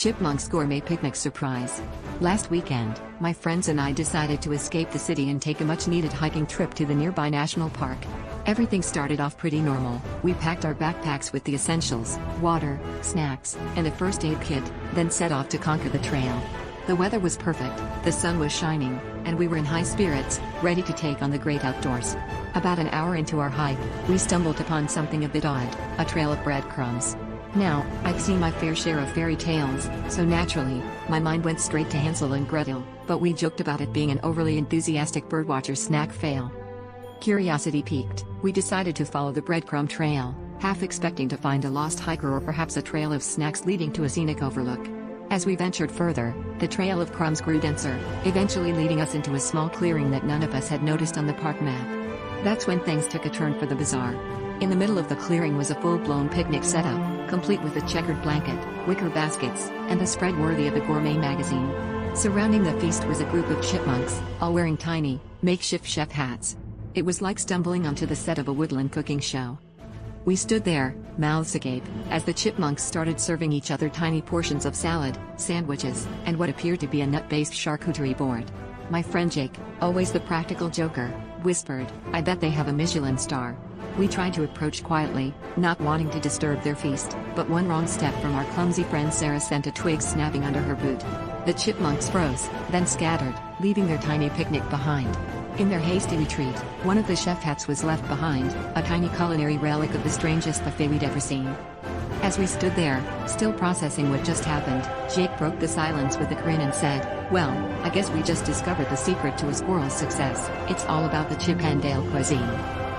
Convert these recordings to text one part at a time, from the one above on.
Chipmunk's Gourmet Picnic Surprise. Last weekend, my friends and I decided to escape the city and take a much-needed hiking trip to the nearby national park. Everything started off pretty normal. We packed our backpacks with the essentials, water, snacks, and a first aid kit, then set off to conquer the trail. The weather was perfect, the sun was shining, and we were in high spirits, ready to take on the great outdoors. About an hour into our hike, we stumbled upon something a bit odd, a trail of breadcrumbs. Now, I've seen my fair share of fairy tales, so naturally, my mind went straight to Hansel and Gretel, but we joked about it being an overly enthusiastic birdwatcher snack fail. Curiosity piqued, we decided to follow the breadcrumb trail, half expecting to find a lost hiker or perhaps a trail of snacks leading to a scenic overlook. As we ventured further, the trail of crumbs grew denser, eventually leading us into a small clearing that none of us had noticed on the park map. That's when things took a turn for the bizarre. In the middle of the clearing was a full-blown picnic setup, complete with a checkered blanket, wicker baskets, and a spread worthy of a gourmet magazine. Surrounding the feast was a group of chipmunks, all wearing tiny, makeshift chef hats. It was like stumbling onto the set of a woodland cooking show. We stood there, mouths agape, as the chipmunks started serving each other tiny portions of salad, sandwiches, and what appeared to be a nut-based charcuterie board. My friend Jake, always the practical joker, whispered, "I bet they have a Michelin star." We tried to approach quietly, not wanting to disturb their feast, but one wrong step from our clumsy friend Sarah sent a twig snapping under her boot. The chipmunks froze, then scattered, leaving their tiny picnic behind. In their hasty retreat, one of the chef hats was left behind, a tiny culinary relic of the strangest buffet we'd ever seen. As we stood there, still processing what just happened, Jake broke the silence with a grin and said, "Well, I guess we just discovered the secret to a squirrel's success. It's all about the Chip and Dale cuisine."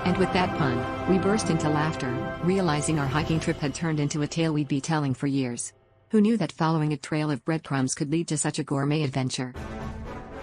And with that pun, we burst into laughter, realizing our hiking trip had turned into a tale we'd be telling for years. Who knew that following a trail of breadcrumbs could lead to such a gourmet adventure?